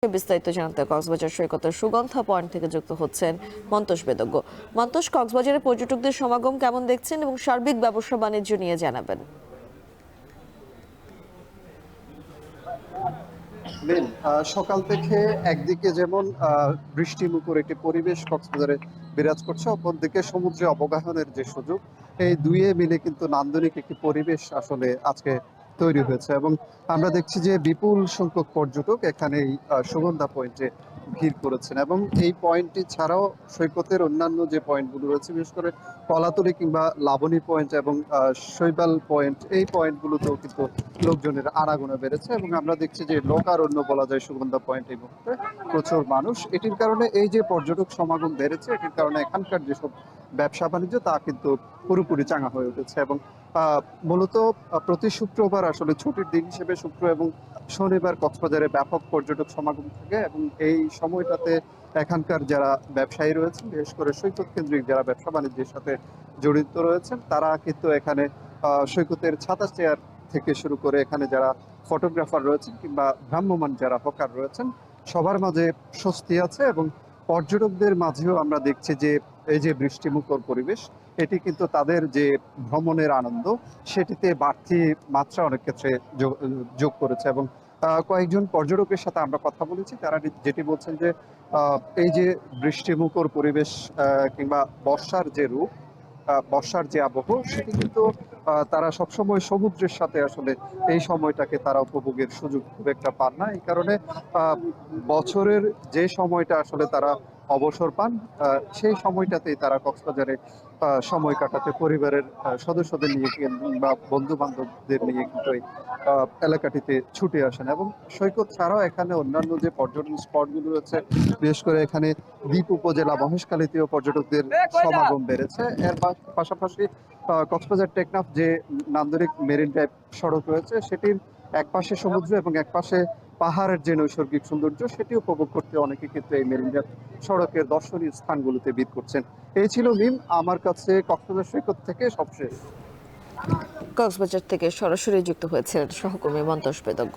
বিস্তারিত জানতে কক্সবাজার সৈকতের সুগন্ধা পয়েন্ট থেকে যুক্ত হচ্ছেন মন্তোষ বেদজ্ঞ। মন্তোষ, কক্সবাজারে পর্যটকদের সমাগম কেমন দেখছেন এবং সার্বিক ব্যবসা বাণিজ্য নিয়ে জানাবেন। সকাল থেকে একদিকে যেমন বৃষ্টিমুখর একটি পরিবেশ কক্সবাজারে বিরাজ করছে, অপরদিকে সমুদ্রে অবগাহনের যে সুযোগ, এই দুইয়ে মিলে কিন্তু নান্দনিক একটি পরিবেশ আসলে আজকে তৈরি হয়েছে। এবং আমরা দেখছি যে বিপুল সংখ্যক পর্যটক এখানে এই সুগন্ধা পয়েন্টে ভিড় করেছেন। এবং এই পয়েন্টটি ছাড়াও সৈকতের অন্যান্য যে পয়েন্টগুলো রয়েছে, বিশেষ করে কলাতলি কিংবা লাবণী পয়েন্ট এবং শৈবাল পয়েন্ট, এই পয়েন্টগুলোতেও কিন্তু লোকজনের আনাগোনা বেড়েছে। এবং আমরা দেখছি যে লোকারণ্য বলা যায় সুগন্ধা পয়েন্ট এই মুহূর্তে প্রচুর মানুষ। এটির কারণে এই যে পর্যটক সমাগম বেড়েছে, এটির কারণে এখানকার যেসব ব্যবসা বাণিজ্য তা কিন্তু পুরোপুরি চাঙা হয়ে উঠেছে। এবং মূলত প্রতি শুক্রবার আসলে ছুটির দিন হিসেবে শুক্র এবং শনিবার কক্সবাজারে ব্যাপক পর্যটক সমাগম থাকে। এবং এই সময়টাতে এখানকার যারা ব্যবসায়ী রয়েছেন, বিশেষ করে সৈকত কেন্দ্রিক যারা ব্যবসা বাণিজ্যের সাথে জড়িত রয়েছেন, তারা কিন্তু এখানে সৈকতের ছাতা চেয়ার থেকে শুরু করে এখানে যারা ফটোগ্রাফার রয়েছেন কিংবা ভ্রাম্যমাণ যারা হকার রয়েছেন, সবার মাঝে স্বস্তি আছে। এবং পর্যটকদের মাঝেও আমরা দেখছি যে এই যে বৃষ্টিমুখর পরিবেশ, এটি কিন্তু তাদের যে ভ্রমণের আনন্দ, সেটিতে বাড়তি মাত্রা অনেক ক্ষেত্রে যোগ করেছে। এবং কয়েকজন পর্যটকের সাথে আমরা কথা বলেছি, তারা যেটি বলছেন যে এই যে বৃষ্টিমুখর পরিবেশ কিংবা বর্ষার যে রূপ, বর্ষার যে আবহ, সেটি কিন্তু তারা সবসময় সমুদ্রের সাথে আসলে এই সময়টাকে তারা উপভোগের সুযোগ খুব একটা পান না। এই কারণে বছরের যে সময়টা আসলে তারা অবসর পান, সেই সময়টাতেই তারা কক্সবাজারে সময় কাটাতে পরিবারের সদস্যদের নিয়ে কিংবা বন্ধু বান্ধবদের নিয়ে কিন্তু এই এলাকাটিতে ছুটে আসেন। এবং সৈকত ছাড়াও এখানে অন্যান্য যে পর্যটন স্পটগুলো রয়েছে, বিশেষ করে এখানে দ্বীপ উপজেলা মহেশখালীতেও পর্যটকদের সমাগম বেড়েছে। এর পাশাপাশি কক্সবাজার টেকনাফ যে নান্দনিক মেরিন ড্রাইভ সড়ক রয়েছে, সেটির একপাশে সমুদ্র এবং একপাশে পাহাড়ের যে নৈসর্গিক সৌন্দর্য, সেটি উপভোগ করতে অনেকে কিন্তু এই মেরিন ড্রাইভ সড়কের দর্শনীয় স্থানগুলোতে ভিড় করছেন। এই ছিল মিম আমার কাছে কক্সবাজার সৈকত থেকে সবশেষ। কক্সবাজার থেকে সরাসরি যুক্ত হয়েছিলেন সহকর্মী মন্তোষ বেদজ্ঞ।